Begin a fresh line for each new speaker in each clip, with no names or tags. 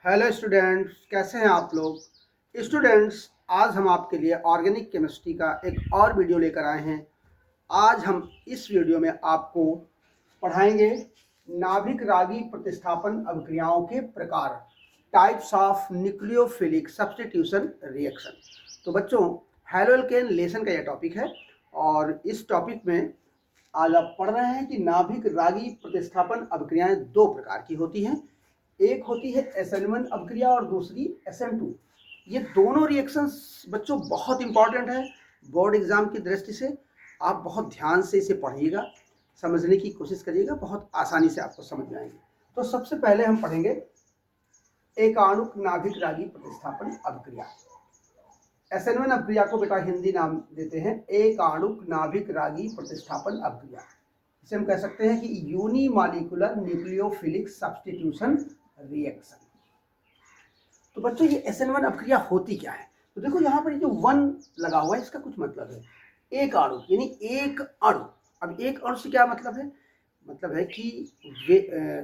Hello students, कैसे हैं आप लोग। स्टूडेंट्स, आज हम आपके लिए ऑर्गेनिक केमिस्ट्री का एक और वीडियो लेकर आए हैं। आज हम इस वीडियो में आपको पढ़ाएंगे नाभिक रागी प्रतिस्थापन अभिक्रियाओं के प्रकार, types of nucleophilic substitution reaction. तो बच्चों, हेलो एल्केन लेसन का यह टॉपिक है और इस टॉपिक में आज आप पढ़ रहे हैं कि नाभिक रागी प्रतिस्थापन अभिक्रियाएं दो प्रकार की होती हैं। एक होती है SN1 अभिक्रिया और दूसरी SN2। ये दोनों रिएक्शंस बच्चों बहुत इंपॉर्टेंट है बोर्ड एग्जाम की दृष्टि से। आप बहुत ध्यान से इसे पढ़िएगा, समझने की कोशिश करिएगा, बहुत आसानी से आपको समझ में आएंगे। तो सबसे पहले हम पढ़ेंगे एकाणुक नाभिक रागी प्रतिस्थापन अभिक्रिया। SN1 अभिक्रिया को बेटा हिंदी नाम देते हैं एकाणुक नाभिक रागी प्रतिस्थापन अभिक्रिया। इसे हम कह सकते हैं कि यूनिमॉलिक्यूलर न्यूक्लियोफिलिक सब्स्टिट्यूशन रिएक्शन। तो बच्चों, ये SN1 अभिक्रिया होती क्या है? तो देखो यहाँ पर ये जो 1 लगा हुआ है, इसका कुछ मतलब है एक अणु, यानी एक अणु। अब एक अणु से क्या मतलब है? मतलब है कि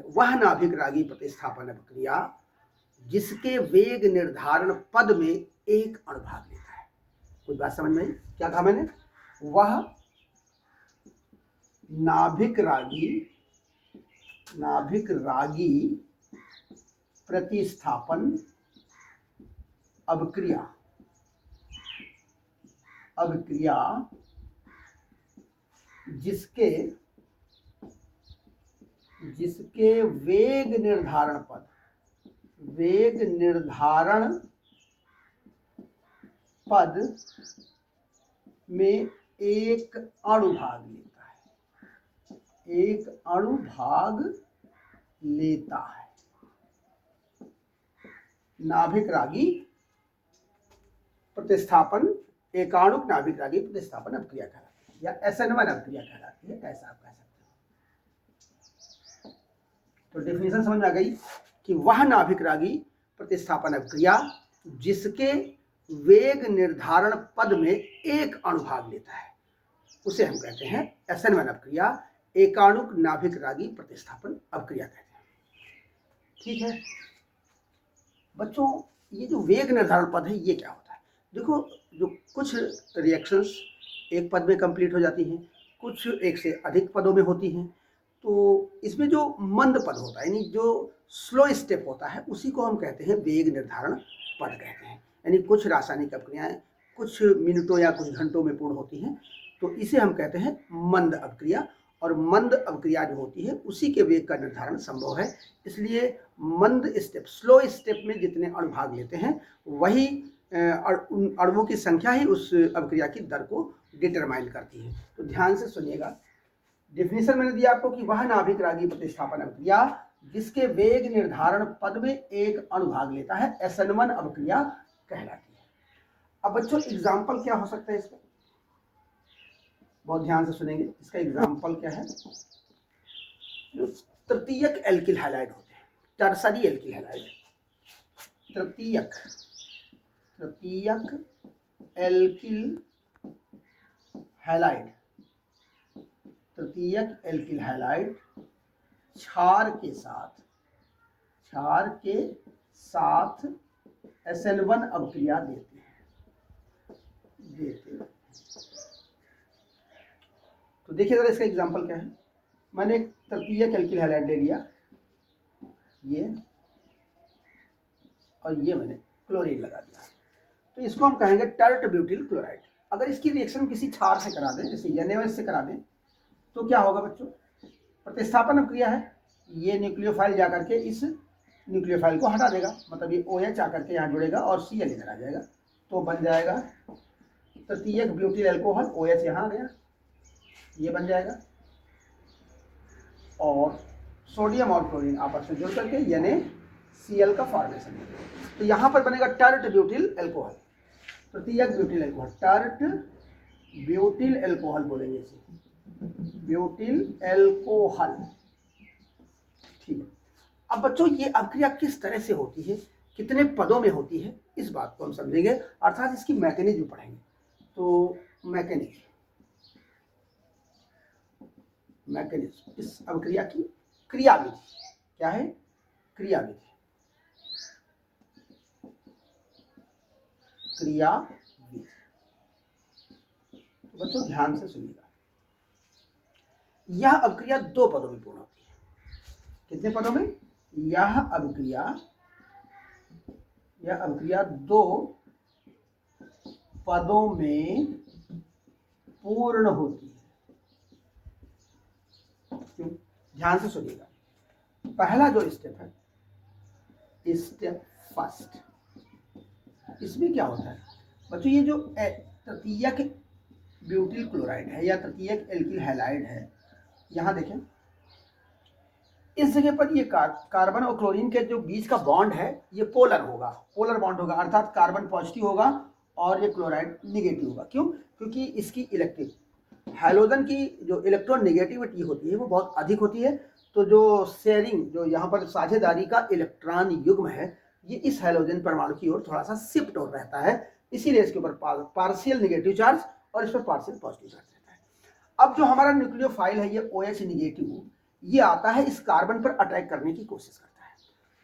वह नाभिक रागी प्रतिस्थापन अभिक्रिया जिसके वेग निर्धारण पद में एक अणु भाग लेता है। कुछ बात समझ में आई? क्या कहा मैंने? वह नाभिक रागी प्रतिस्थापन अभिक्रिया जिसके वेग निर्धारण पद में एक अणु भाग लेता है, नाभिक रागी प्रतिस्थापन, एकाणुक नाभिक रागी प्रतिस्थापन अभिक्रिया कहलाती है या SN1 अभिक्रिया कहलाती है, ऐसा आप कह सकते हो। तो डेफिनेशन समझ में आ गई कि वह नाभिक रागी प्रतिस्थापन अभिक्रिया जिसके वेग निर्धारण पद में एक अणु भाग लेता है, उसे हम कहते हैं SN1 अभिक्रिया, एकाणुक नाभिक रागी प्रतिस्थापन अभिक्रिया कहते हैं। ठीक है बच्चों, ये जो वेग निर्धारण पद है ये क्या होता है? देखो, जो कुछ रिएक्शंस एक पद में कंप्लीट हो जाती हैं, कुछ एक से अधिक पदों में होती हैं। तो इसमें जो मंद पद होता है, यानी जो स्लो स्टेप होता है, उसी को हम कहते हैं वेग निर्धारण पद कहते हैं। यानी कुछ रासायनिक अभिक्रियाएं कुछ मिनटों या कुछ घंटों में पूर्ण होती हैं, तो इसे हम कहते हैं मंद अभिक्रिया। और मंद अभिक्रिया जो होती है उसी के वेग का निर्धारण संभव है। इसलिए मंद स्टेप, स्लो स्टेप में जितने अणु भाग लेते हैं वही उन अणुओं की संख्या ही उस अभिक्रिया की दर को डिटरमाइन करती है। तो ध्यान से सुनिएगा, डेफिनेशन मैंने दिया आपको कि वह नाभिक रागी प्रतिस्थापन अभिक्रिया जिसके वेग निर्धारण पद में एक अणु भाग लेता है, SN1 अभिक्रिया कहलाती है। अब बच्चों, एग्जाम्पल क्या हो सकता है इसका? बहुत ध्यान से सुनेंगे। इसका एग्जाम्पल क्या है? जो तृतीयक एल्किल हैलाइड होते हैं, टर्सरी एल्किल हैलाइड, तृतीयक एल्किल हैलाइड क्षार के साथ SN1 अभिक्रिया देते हैं। तो देखिए जरा इसका एग्जांपल क्या है। मैंने एक तृतीयक एल्किल हैलाइड ले लिया, ये, और ये मैंने क्लोरीन लगा दिया। तो इसको हम कहेंगे टर्ट ब्यूटिल क्लोराइड। अगर इसकी रिएक्शन किसी क्षार से करा दें, जैसे NaOH से करा दें, तो क्या होगा बच्चों? प्रतिस्थापन अभिक्रिया है, ये न्यूक्लियोफाइल जाकर के इस न्यूक्लियोफाइल को हटा देगा, मतलब ये OH आकर के यहाँ जुड़ेगा और Cl इधर आ जाएगा, तो बन जाएगा तृतीयक ब्यूटिल एल्कोहल। OH यहाँ आ गया, ये बन जाएगा, और सोडियम और क्लोरीन आपस में जुड़ करके NaCl का फॉर्मेशन है। तो यहाँ पर बनेगा टर्ट ब्यूटिल एल्कोहल, तृतीयक butyl alcohol, tert butyl alcohol बोलेंगे इसे, ब्यूटिल एल्कोहल। ठीक है। अब बच्चों, ये अभिक्रिया किस तरह से होती है, कितने पदों में होती है, इस बात को हम समझेंगे, अर्थात इसकी मैकेनिज्म पढ़ेंगे। तो मैकेनिज्म, इस अभिक्रिया की क्रियाविधि क्या है? क्रियाविधि। क्रियाविधि। तो बच्चों ध्यान से सुनिएगा, यह अभिक्रिया दो पदों में पूर्ण होती है। कितने पदों में? यह अभिक्रिया दो पदों में पूर्ण होती है। क्यों? ध्यान से सुनिएगा। पहला जो स्टेप है, स्टेप फर्स्ट, इसमें क्या होता है बच्चों? ये जो तृतीयक ब्यूटिल क्लोराइड है या तृतीयक एल्किल हैलाइड है, यहां देखें, इस जगह पर ये कार्बन और क्लोरीन के जो बीच का बॉन्ड है ये पोलर बॉन्ड होगा, अर्थात कार्बन पॉजिटिव होगा और ये क्लोराइड निगेटिव होगा। क्यों? क्योंकि इसकी इलेक्ट्रिक हैलोजन की जो इलेक्ट्रॉन नेगेटिविटी होती है वो बहुत अधिक होती है। तो जो शेयरिंग, जो यहाँ पर साझेदारी का इलेक्ट्रॉन युग्म है, ये इस हैलोजन परमाणु की ओर थोड़ा सा शिफ्ट हो रहता है, इसीलिए इसके ऊपर पार्शियल नेगेटिव चार्ज और इस पर पार्शियल पॉजिटिव चार्ज रहता है। अब जो हमारा न्यूक्लियोफाइल है ये OH निगेटिव, ये आता है इस कार्बन पर अटैक करने की कोशिश करता है।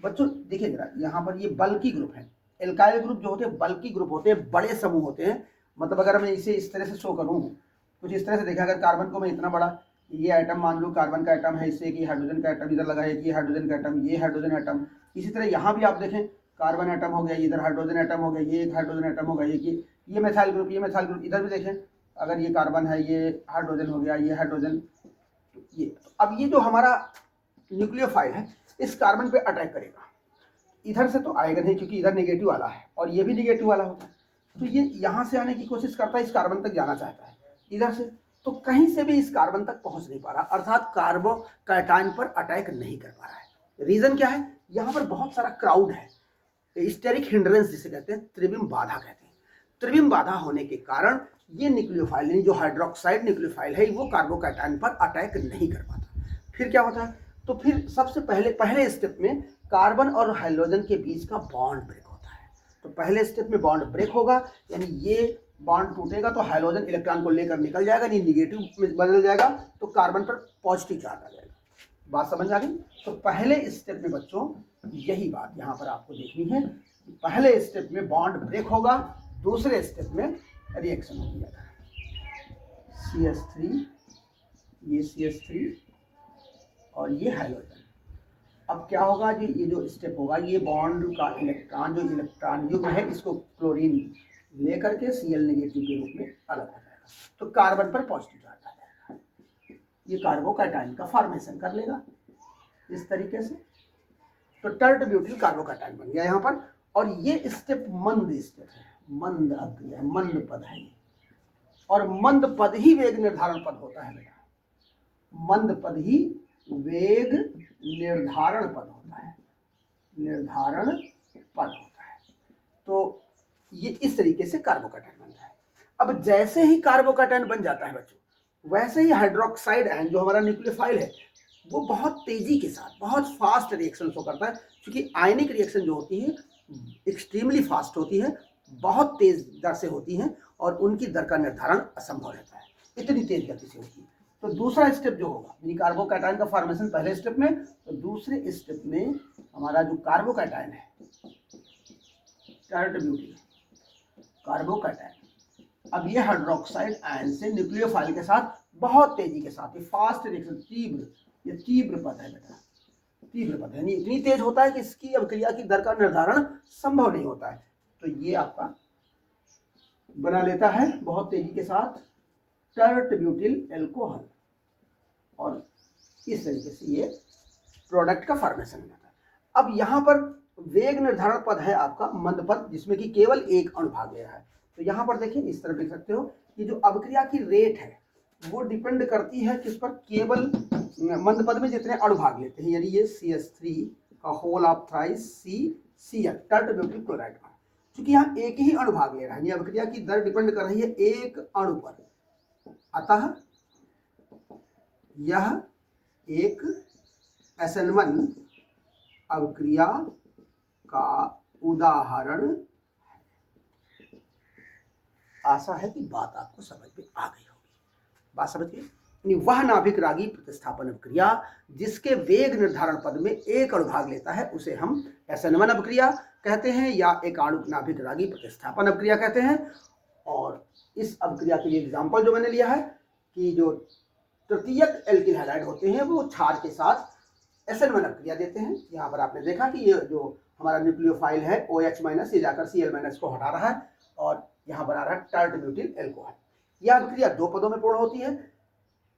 बच्चों देखिए जरा, यहाँ पर ये बल्कि ग्रुप है। एल्काइल ग्रुप जो होते हैं बल्कि ग्रुप होते हैं, बड़े समूह होते हैं। मतलब अगर मैं इसे इस तरह से शो करूँ, कुछ इस तरह से देखा, अगर कार्बन को मैं इतना बड़ा, ये एटम मान लो कार्बन का एटम है, इससे एक हाइड्रोजन का एटम इधर लगा है, ये हाइड्रोजन का एटम, ये हाइड्रोजन एटम। इसी तरह यहाँ भी आप देखें, कार्बन एटम हो गया, इधर हाइड्रोजन एटम हो गया, ये एक हाइड्रोजन एटम हो गया, ये मेथाइल ग्रुप, ये मेथाइल ग्रुप। इधर भी देखें, अगर ये कार्बन है, ये हाइड्रोजन हो गया, ये हाइड्रोजन, ये। अब ये जो हमारा न्यूक्लियोफाइल है इस कार्बन पे अटैक करेगा, इधर से तो आएगा नहीं क्योंकि इधर नेगेटिव वाला है और ये भी नेगेटिव वाला होता है, तो ये यहाँ से आने की कोशिश करता है, इस कार्बन तक जाना चाहता है इधर से, तो कहीं से भी इस कार्बन तक पहुंच नहीं पा रहा, अर्थात कार्बोकैटायन पर अटैक नहीं कर पा रहा है। रीजन क्या है? यहाँ पर बहुत सारा क्राउड है, स्टेरिक हिंड्रेंस जिसे कहते हैं, त्रिविम बाधा कहते हैं। त्रिविम बाधा होने के कारण ये न्यूक्लियोफाइल, जो हाइड्रोक्साइड न्यूक्लियोफाइल है, वो कार्बोकैटायन पर अटैक नहीं कर पाता। फिर क्या होता है? तो फिर सबसे पहले स्टेप में कार्बन और हाइड्रोजन के बीच का बॉन्ड ब्रेक होता है। तो पहले स्टेप में बॉन्ड ब्रेक होगा, यानी ये बॉन्ड टूटेगा तो हाइड्रोजन इलेक्ट्रॉन को लेकर निकल जाएगा, नहीं निगेटिव में बदल जाएगा, तो कार्बन पर पॉजिटिव चार्ज आ जाएगा। बात समझ आ गई? तो पहले स्टेप में बच्चों यही बात यहाँ पर आपको देखनी है, पहले स्टेप में बॉन्ड ब्रेक होगा, दूसरे स्टेप में रिएक्शन हो जाएगा, CH3, ये CH3 और ये हाइड्रोजन। अब क्या होगा जी, ये जो स्टेप होगा, ये बॉन्ड का इलेक्ट्रॉन, जो इलेक्ट्रॉन युग्म है, इसको क्लोरीन लेकर के Cl नेगेटिव के रूप में अलग हो जाएगा, तो कार्बन पर पॉजिटिव चार्ज आ जाएगा, ये कार्बोकैटायन का फॉर्मेशन कर लेगा इस तरीके से। तो टर्ट ब्यूटिल कार्बोकैटायन बन गया यहाँ पर। और ये स्टेप मंद स्टेप है, मंद अभिक्रिया, मंद पद है ये, और मंद पद ही वेग निर्धारण पद होता है बेटा, मंद पद ही वेग निर्धारण पद होता है, निर्धारण पद होता है। तो ये इस तरीके से कार्बोकैटायन बनता है। अब जैसे ही कार्बोकैटायन बन जाता है बच्चों, वैसे ही हाइड्रोक्साइड आयन जो हमारा न्यूक्लियोफाइल है वो बहुत तेजी के साथ, बहुत फास्ट रिएक्शन शो करता है, क्योंकि आयनिक रिएक्शन जो होती है एक्सट्रीमली फास्ट होती है, बहुत तेज दर से होती हैं, और उनकी दर का निर्धारण असंभव रहता है, इतनी तेज गति से होती है। तो दूसरा स्टेप जो होगा, यानी कार्बोकैटायन का फॉर्मेशन पहले स्टेप में, तो दूसरे स्टेप में हमारा जो कार्बोकैटायन है, टर्ट ब्यूटिल कार्बोकैटायन, अब ये हाइड्रोक्साइड आयन से न्यूक्लियोफाइल के साथ बहुत तेजी के साथ, ये फास्ट रिएक्शन, तीव्र, ये तीव्र पद है बेटा, तीव्र पद है, इतनी तेज होता है कि इसकी अभिक्रिया की दर का निर्धारण संभव नहीं होता है। तो ये आपका बना लेता है बहुत तेजी के साथ टर्ट ब्यूटिल एल्कोहल, और इस तरीके से ये प्रोडक्ट का फॉर्मेशन होता है। अब यहाँ पर वेग निर्धारण पद है आपका मंद पद, जिसमें कि केवल एक अणु भाग ले रहा है। तो यहाँ पर देखिए, इस तरफ देख सकते हो कि जो अभिक्रिया की रेट है वो डिपेंड करती है किस पर? केवल मंद पद में जितने अणु भाग लेते हैं, यानी ये CH3 का whole of thrice CCl, tert butyl chloride पर, क्योंकि यहाँ एक ही अणु भाग ले रहा है, अभिक्रिया की दर डिपेंड कर रही है एक अणु पर, अतः यह एक SN1 अभिक्रिया का उदाहरण है। आशा है कि बात आपको समझ में आ गई होगी। बात समझ गए? वह नाभिक रागी प्रतिस्थापन अभिक्रिया जिसके वेग निर्धारण पद में एक अणु भाग लेता है उसे हम SN1 अभिक्रिया कहते हैं या एक आणुक नाभिक रागी प्रतिस्थापन अभिक्रिया कहते हैं। और इस अभिक्रिया के लिए एग्जाम्पल जो मैंने लिया है कि जो तृतीयक एल्किल हैलाइड होते हैं वो क्षार के साथ SN1 अभिक्रिया देते हैं। यहाँ पर आपने देखा कि ये जो हमारा न्यूक्लियोफाइल है OH माइनस ये जाकर Cl- को हटा रहा है और यहाँ बना रहा है टर्ट ब्यूटिल एल्कोहल। यह अभिक्रिया दो पदों में पूर्ण होती है।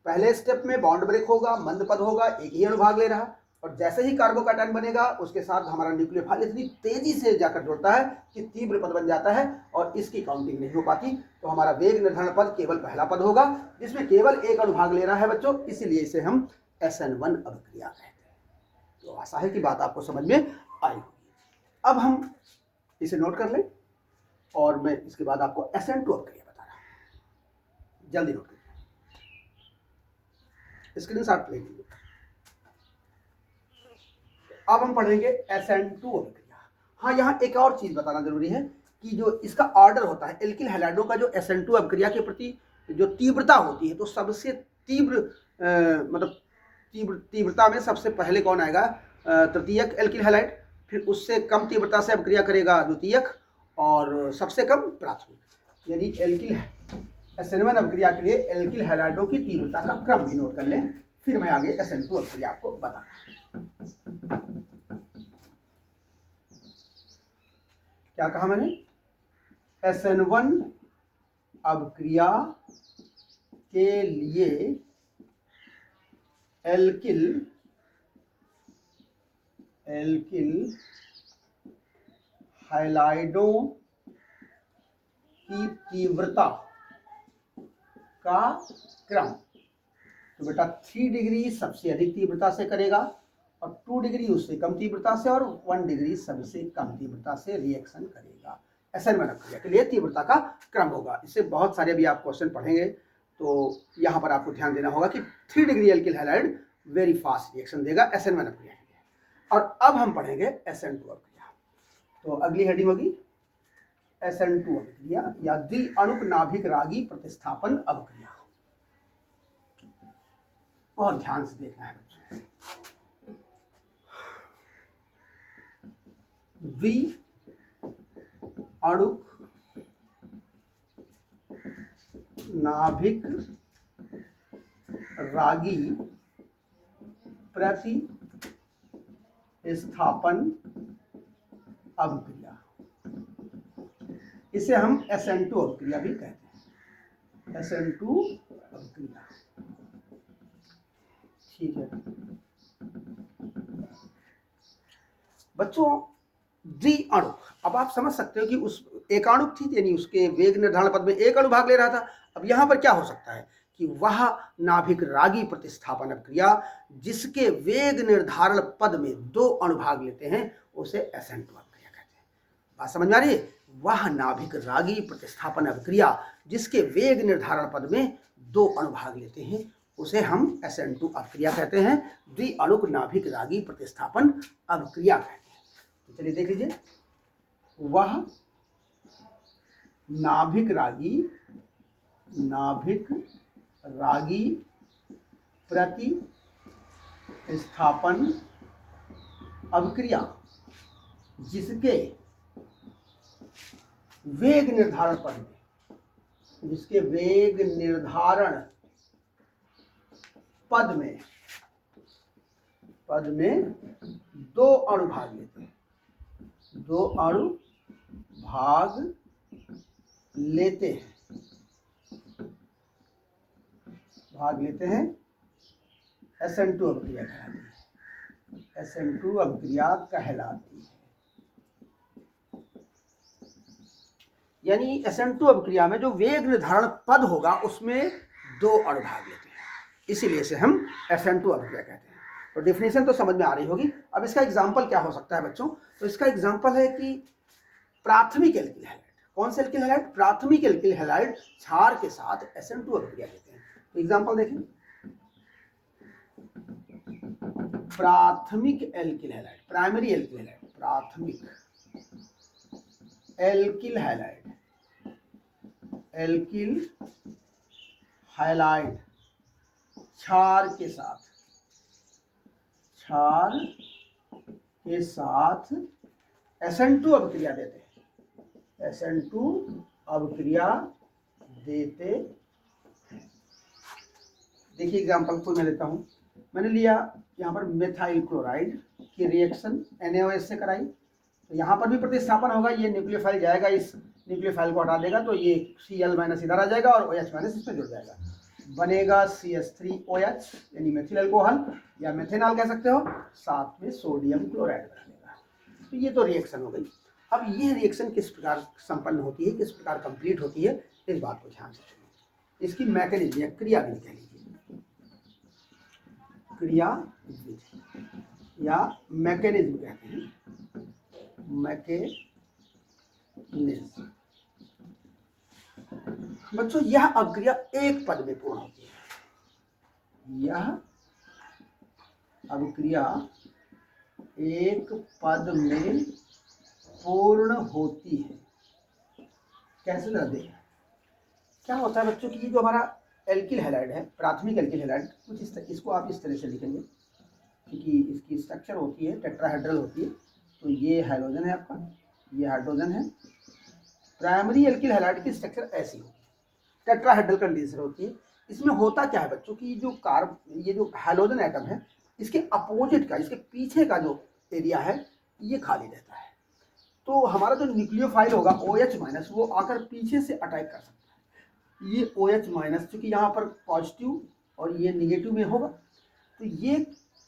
पहले स्टेप में बॉन्ड ब्रेक होगा, मंद पद होगा, एक ही अणु भाग ले रहा, और जैसे ही कार्बोकैटायन बनेगा उसके साथ हमारा न्यूक्लियोफाइल इतनी तेजी से जाकर जुड़ता है कि तीव्र पद बन जाता है और इसकी काउंटिंग नहीं हो पाती। तो हमारा वेग निर्धारण पद केवल पहला पद होगा जिसमें केवल एक अणु भाग ले रहा है बच्चों, इसीलिए इसे हम SN1 अभिक्रिया कहते हैं। तो आशा है कि बात आपको समझ में आई होगी। अब हम इसे नोट कर लें और मैं इसके बाद आपको SN2 अभिक्रिया बता रहा हूं। जल्दी नोट करिए, स्क्रीनशॉट ले लीजिए। अब हम पढ़ेंगे SN2 अभिक्रिया। हाँ, यहाँ एक और चीज बताना जरूरी है कि जो इसका ऑर्डर होता है एल्किल हैलाइडों का, जो SN2 अभिक्रिया के प्रति जो तीव्रता होती है, तो सबसे तीव्र मतलब तीव्रता में सबसे पहले कौन आएगा? तृतीयक एल्किल हैलाइड, फिर उससे कम तीव्रता से अभिक्रिया करेगा द्वितीयक, और सबसे कम प्राथमिक। यानी एल्किल SN1 अभिक्रिया के लिए एल्किल हैलाइडों की तीव्रता का क्रम भी नोट कर लें, फिर मैं आगे SN2 अभिक्रिया आपको बताऊंगा। क्या कहा मैंने? SN1 अभिक्रिया के लिए एल्किल हैलाइडों की तीव्रता का क्रम, तो बेटा 3 डिग्री सबसे अधिक तीव्रता से करेगा और 2 डिग्री उससे कम तीव्रता से और 1 डिग्री सबसे कम तीव्रता से रिएक्शन करेगा। SN1 अभिक्रिया के लिए तीव्रता का क्रम होगा। इससे बहुत सारे भी आप क्वेश्चन पढ़ेंगे, तो यहाँ पर आपको ध्यान देना होगा कि 3 degree alkyl halide very fast reaction देगा SN1 अभिक्रिया के लिए। और अब हम पढ़ेंगे SN2 अभिक्रिया। तो अगली हेडिंग होगी SN2 अभिक्रिया या द्विअणुक नाभिक रागी प्रतिस्थापन अभिक्रिया। और ध्यान से देखना है बच्चों। द्विअणुक नाभिक रागी प्रतिस्थापन अभिक्रिया, इसे हम SN2 अभिक्रिया भी कहते हैं। SN2 अभिक्रिया, ठीक है बच्चों। द्विअणुक, अब आप समझ सकते हो कि उस एकाणुक थी, यानी उसके वेग निर्धारण पद में एक अणु भाग ले रहा था। अब यहां पर क्या हो सकता है कि वह नाभिक रागी प्रतिस्थापन अभिक्रिया जिसके वेग निर्धारण पद में 2 अणु भाग लेते हैं उसे SN2 अभिक्रिया कहते हैं। बात समझ में आ रही है? वह नाभिक रागी प्रतिस्थापन अभिक्रिया जिसके वेग निर्धारण पद में 2 अणु भाग लेते हैं उसे हम SN2 अभिक्रिया कहते हैं, द्विअणुक नाभिक रागी प्रतिस्थापन अभिक्रिया कहते हैं। तो चलिए देख लीजिए, वह नाभिक रागी प्रतिस्थापन अभिक्रिया जिसके वेग निर्धारण पद में, जिसके वेग निर्धारण पद में 2 अणु भाग लेते हैं, 2 अणु भाग लेते हैं SN2 अभिक्रिया कहलाती है। SN2 अभिक्रिया कहलाती है। यानी SN2 अभिक्रिया में जो वेग निर्धारण पद होगा उसमें 2 अणु भाग लेते हैं, इसीलिए इसे हम SN2 अभिक्रिया कहते हैं। तो डेफिनेशन तो समझ में आ रही होगी। अब इसका एग्जाम्पल क्या हो सकता है बच्चों? तो इसका एग्जाम्पल है कि प्राथमिक एल्किल हैलाइड, कौन से एल्किल हैलाइड? प्राथमिक एल्किल हैलाइड क्षार के साथ SN2 अभिक्रिया देते हैं। तो एग्जाम्पल देखें, प्राथमिक alkyl halide, primary alkyl halide, प्राथमिक एल्किल हैलाइड क्षार के साथ SN2 अभिक्रिया देते हैं, SN2 अभिक्रिया देते हैं। देखिए एग्जाम्पल को मैं लेता हूँ। मैंने लिया यहाँ पर मेथाइल क्लोराइड की रिएक्शन NaOH से कराई, तो यहाँ पर भी प्रतिस्थापन होगा। ये न्यूक्लियोफाइल जाएगा, इस न्यूक्लियोफाइल को हटा देगा, तो ये Cl- इधर आ जाएगा और OH- इसमें जुड़ जाएगा, बनेगा CH3OH यानी मेथिल अल्कोहल या मेथेनॉल कह सकते हो, साथ में सोडियम क्लोराइड बनेगा। तो ये तो रिएक्शन हो गई। अब ये रिएक्शन किस प्रकार संपन्न होती है, किस प्रकार कंप्लीट होती है, इस बात को ध्यान से सुनिए। इसकी मैकेनिज्म या क्रिया विधि कह लीजिए, क्रिया विधि या मैकेनिज्म कहते हैं, मैकेनिज्म। बच्चों यह अभिक्रिया एक पद में पूर्ण होती है, यह अभिक्रिया एक पद में पूर्ण होती है। कैसे जरा देखें क्या होता है बच्चों की, ये जो हमारा एल्किल हैलाइड है, प्राथमिक एल्किल हैलाइड, कुछ इस इसको आप इस तरह से लिखेंगे, क्योंकि इसकी स्ट्रक्चर होती है टेट्राहेड्रल होती है। तो ये हाइड्रोजन है आपका, ये हाइड्रोजन है। प्राइमरी एल्किल हैलाइड की स्ट्रक्चर ऐसी होती है, टेट्राहेड्रल कंडीशन होती है। इसमें होता क्या है बच्चों की, ये जो हाइड्रोजन एटम है, इसके अपोजिट का, इसके पीछे का जो एरिया है ये खाली रहता है। तो हमारा जो न्यूक्लियोफाइल होगा OH- वो आकर पीछे से अटैक कर सकता है। ये OH- चूंकि यहाँ पर पॉजिटिव और ये निगेटिव में होगा, तो ये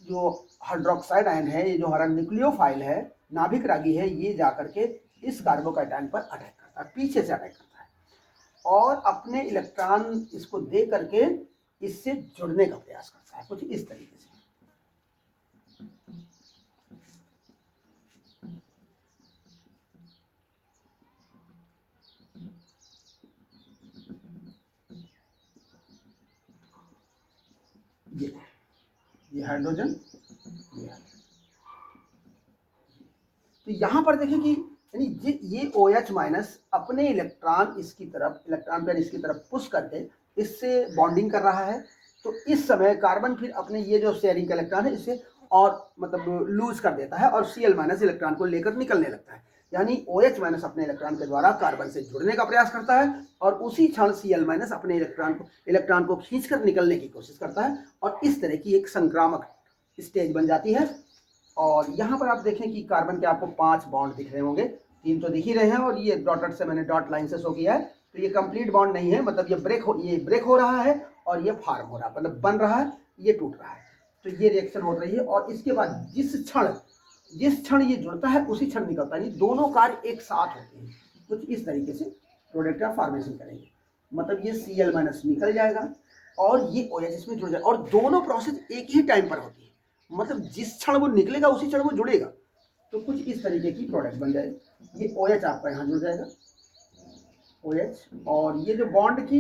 जो हाइड्रोक्साइड आयन है, ये जो हमारा न्यूक्लियोफाइल है, नाभिक रागी है, ये जाकर के इस कार्बोकैटायन पर अटैक करता है, पीछे से अटैक करता है और अपने इलेक्ट्रॉन इसको दे करके इससे जुड़ने का प्रयास करता है, कुछ इस तरीके से। ये हाइड्रोजन, तो यहां पर देखें कि यानी ये OH- अपने इलेक्ट्रॉन इसकी तरफ पुश करके इससे बॉन्डिंग कर रहा है। तो इस समय कार्बन फिर अपने ये जो शेयरिंग का इलेक्ट्रॉन है इसे और मतलब लूज कर देता है और Cl- इलेक्ट्रॉन को लेकर निकलने लगता है। यानी OH- अपने इलेक्ट्रॉन के द्वारा कार्बन से जुड़ने का प्रयास करता है और उसी क्षण Cl- अपने इलेक्ट्रॉन को खींचकर निकलने की कोशिश करता है और इस तरह की एक संक्रामक स्टेज बन जाती है। और यहाँ पर आप देखें कि कार्बन के आपको 5 बॉन्ड दिख रहे होंगे, 3 तो दिख ही रहे हैं और ये डॉटेड से मैंने डॉट लाइन से शो किया है। तो ये कंप्लीट बॉन्ड नहीं है, मतलब ये ब्रेक हो रहा है और ये फॉर्म हो रहा है, मतलब बन रहा है, ये टूट रहा है। तो ये रिएक्शन हो रही है और इसके बाद जिस क्षण ये जुड़ता है उसी क्षण निकलता है। दोनों कार्य एक साथ होते हैं, कुछ इस तरीके से प्रोडक्ट का फॉर्मेशन करेंगे। मतलब ये Cl- निकल जाएगा और ये OH इसमें जुड़ जाएगा और दोनों प्रोसेस एक ही टाइम पर होती है, मतलब जिस क्षण वो निकलेगा उसी क्षण वो जुड़ेगा। तो कुछ इस तरीके की प्रोडक्ट बन जाएगी। ये OH आपका यहाँ जुड़ जाएगा, OH, और ये जो बॉन्ड की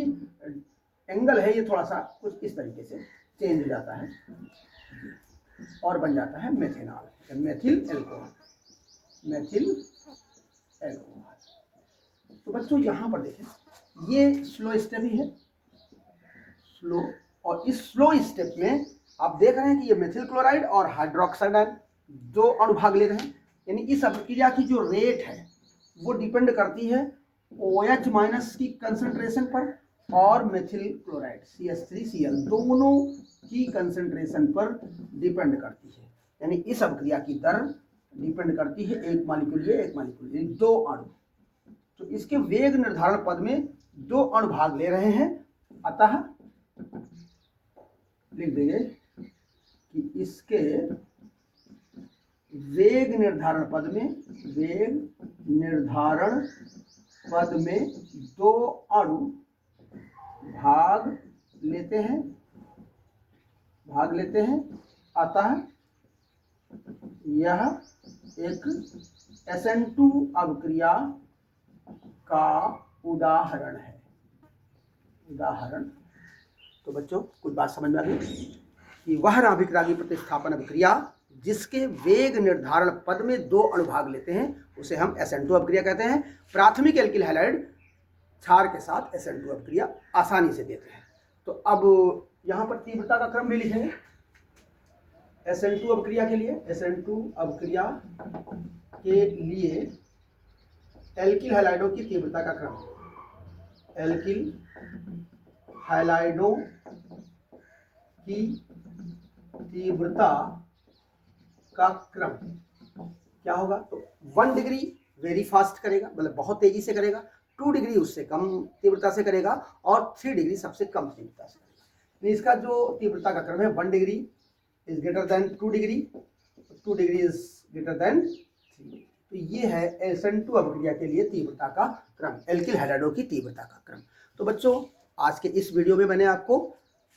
एंगल है ये थोड़ा सा कुछ इस तरीके से चेंज हो जाता है और बन जाता है मेथेनॉल, मेथिल अल्कोहल। तो बच्चों यहाँ पर देखें ये स्लो स्टेप ही है, स्लो, और इस स्लो स्टेप में आप देख रहे हैं कि ये मेथिल क्लोराइड और हाइड्रोक्साइड आयन दो अणु भाग ले रहे हैं। यानी इस अभिक्रिया की जो रेट है वो डिपेंड करती है OH- की कंसंट्रेशन पर और मेथिल क्लोराइड CH3Cl दोनों की कंसंट्रेशन पर डिपेंड करती है। यानी इस अभिक्रिया की दर डिपेंड करती है एक मॉलिक्यूल ये, एक मॉलिक्यूल ये, दो अणु। तो इसके वेग निर्धारण पद में दो अणु भाग ले रहे हैं, अतः लिख देंगे कि इसके वेग निर्धारण पद में दो अणु भाग लेते हैं, अतः यह एक SN2 अभिक्रिया का उदाहरण है। तो बच्चों कुछ बात समझ में आ गई कि वह नाभिक रागी प्रतिस्थापन अभिक्रिया जिसके वेग निर्धारण पद में दो अणु भाग लेते हैं उसे हम SN2 अभिक्रिया कहते हैं। प्राथमिक एल्किल हैलाइड क्षार के साथ SN2 अभिक्रिया आसानी से देते हैं। तो अब यहाँ पर तीव्रता का क्रम भी लिखेंगे। SN2 अभिक्रिया के लिए, SN2 अभिक्रिया के लिए एल्किल हैलाइडों की तीव्रता का क्रम, एल्किल हैलाइडों की तीव्रता का क्रम क्या होगा? तो 1 डिग्री वेरी फास्ट करेगा, मतलब बहुत तेजी से करेगा, 2 डिग्री उससे कम तीव्रता से करेगा और 3 डिग्री सबसे कम तीव्रता से करेगा। इसका जो तीव्रता का क्रम है 1 degree is greater than 2 degree, 2 degree is greater than 3 degree. तो ये है SN2 अभिक्रिया के लिए तीव्रता का क्रम, एल्किल हैलाइडों की तीव्रता का क्रम। तो बच्चों आज के इस वीडियो में मैंने आपको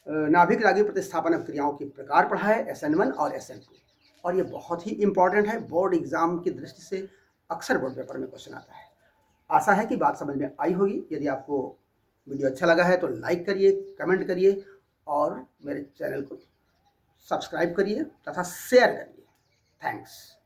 नाभिक रागी प्रतिस्थापन अभिक्रियाओं के प्रकार पढ़ा है, SN1 और SN2, और ये बहुत ही इंपॉर्टेंट है, बोर्ड एग्जाम की दृष्टि से अक्सर बोर्ड पेपर में क्वेश्चन आता है। आशा है कि बात समझ में आई होगी। यदि आपको वीडियो अच्छा लगा है तो लाइक करिए, कमेंट करिए और मेरे चैनल को सब्सक्राइब करिए तथा शेयर करिए। थैंक्स।